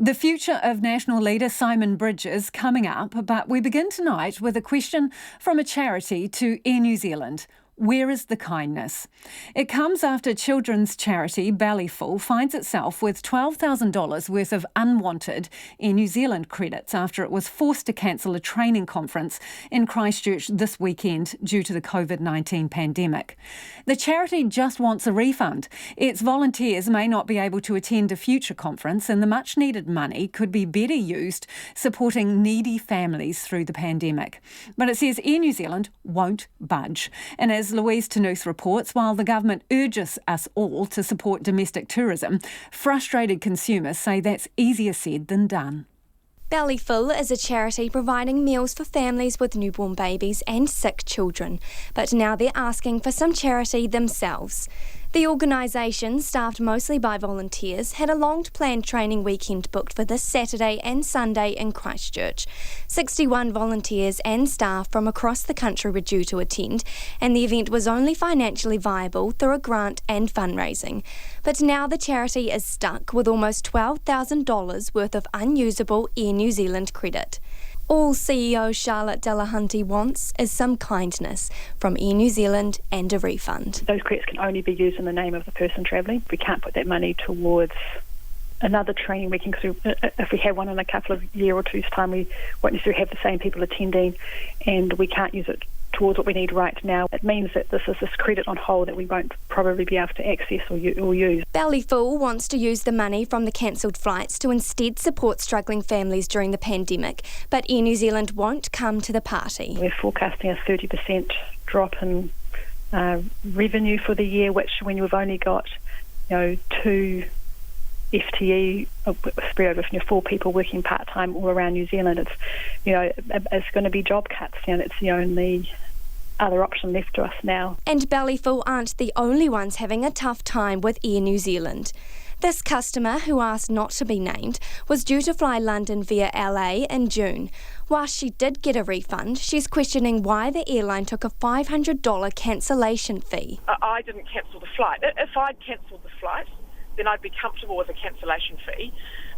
The future of National leader Simon Bridge is coming up, but we begin tonight with a question from a charity to Air New Zealand. Where is the kindness? It comes after children's charity Bellyful finds itself with $12,000 worth of unwanted Air New Zealand credits after it was forced to cancel a training conference in Christchurch this weekend due to the COVID-19 pandemic. The charity just wants a refund. Its volunteers may not be able to attend a future conference, and the much-needed money could be better used supporting needy families through the pandemic. But it says Air New Zealand won't budge. And as Louise Ternouth reports, while the government urges us all to support domestic tourism, frustrated consumers say that's easier said than done. Bellyful is a charity providing meals for families with newborn babies and sick children, but now they're asking for some charity themselves. The organisation, staffed mostly by volunteers, had a long-planned training weekend booked for this Saturday and Sunday in Christchurch. 61 volunteers and staff from across the country were due to attend, and the event was only financially viable through a grant and fundraising. But now the charity is stuck with almost $12,000 worth of unusable Air New Zealand credit. All CEO Charlotte Delahunty wants is some kindness from Air New Zealand and a refund. Those credits can only be used in the name of the person travelling. We can't put that money towards another training weekend, because if we have one in a couple of year or two's time, we won't necessarily have the same people attending, and we can't use it towards what we need right now. It means that this is this credit on hold that we won't probably be able to access or use. Bellyful wants to use the money from the cancelled flights to instead support struggling families during the pandemic, but Air New Zealand won't come to the party. We're forecasting a 30% drop in revenue for the year, which when you've only got, two FTE spread over 4 people working part-time all around New Zealand, it's going to be job cuts. It's the only other option left to us now. And Bellyful aren't the only ones having a tough time with Air New Zealand. This customer, who asked not to be named, was due to fly London via LA in June. Whilst she did get a refund, she's questioning why the airline took a $500 cancellation fee. I didn't cancel the flight. If I'd cancelled the flight, then I'd be comfortable with a cancellation fee.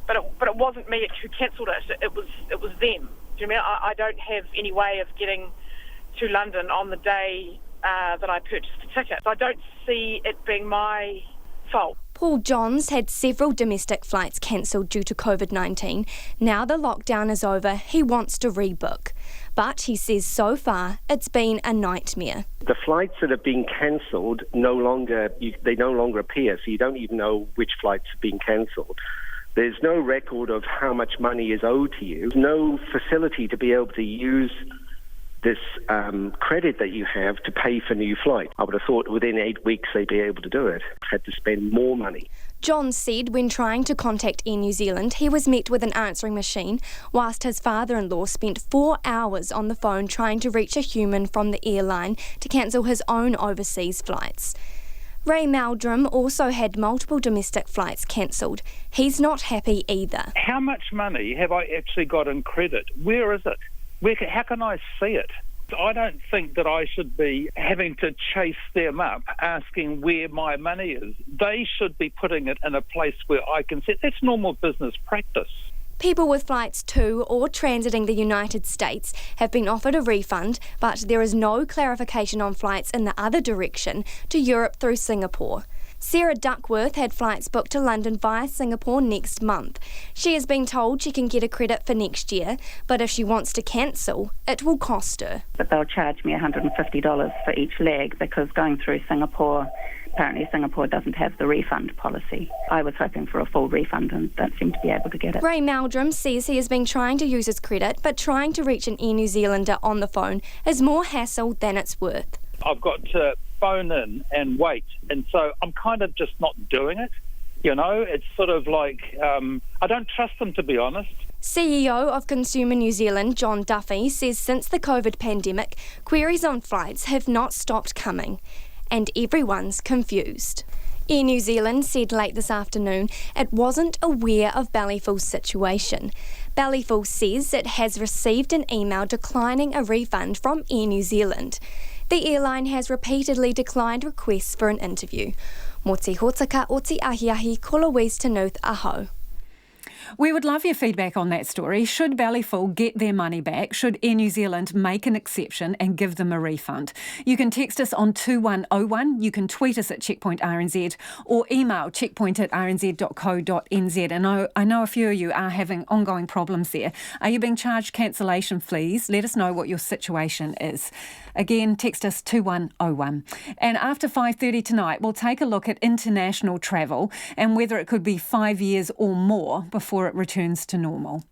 But it wasn't me who cancelled it. It was them. Do you know what I mean? I don't have any way of getting to London on the day that I purchased the ticket. I don't see it being my fault. Paul Johns had several domestic flights cancelled due to COVID-19. Now the lockdown is over, he wants to rebook. But he says so far it's been a nightmare. The flights that have been cancelled no longer appear, so you don't even know which flights have been cancelled. There's no record of how much money is owed to you. There's no facility to be able to use this credit that you have to pay for new flights. I would have thought within 8 weeks they'd be able to do it. Had to spend more money. John said when trying to contact Air New Zealand, he was met with an answering machine, whilst his father-in-law spent 4 hours on the phone trying to reach a human from the airline to cancel his own overseas flights. Ray Meldrum also had multiple domestic flights cancelled. He's not happy either. How much money have I actually got in credit? Where is it? How can I see it? I don't think that I should be having to chase them up asking where my money is. They should be putting it in a place where I can see it. That's normal business practice. People with flights to or transiting the United States have been offered a refund, but there is no clarification on flights in the other direction to Europe through Singapore. Sarah Duckworth had flights booked to London via Singapore next month. She has been told she can get a credit for next year, but if she wants to cancel, it will cost her. But they'll charge me $150 for each leg, because going through Singapore, apparently Singapore doesn't have the refund policy. I was hoping for a full refund and don't seem to be able to get it. Ray Meldrum says he has been trying to use his credit, but trying to reach an Air New Zealander on the phone is more hassle than it's worth. I've got to phone in and wait, and so I'm kind of just not doing it. It's sort of like, I don't trust them, to be honest. CEO of Consumer New Zealand, John Duffy, says since the COVID pandemic, queries on flights have not stopped coming, and everyone's confused. Air New Zealand said late this afternoon it wasn't aware of Bellyful's situation. Bellyful says it has received an email declining a refund from Air New Zealand. The airline has repeatedly declined requests for an interview. Mō te hōtaka o te ahiahi, ko Louise Ternouth, aho. We would love your feedback on that story. Should Bellyful get their money back? Should Air New Zealand make an exception and give them a refund? You can text us on 2101, you can tweet us at Checkpoint RNZ or email checkpoint@rnz.co.nz. And I know a few of you are having ongoing problems there. Are you being charged cancellation fees? Let us know what your situation is. Again, text us 2101. And after 5:30 tonight, we'll take a look at international travel and whether it could be 5 years or more before it returns to normal.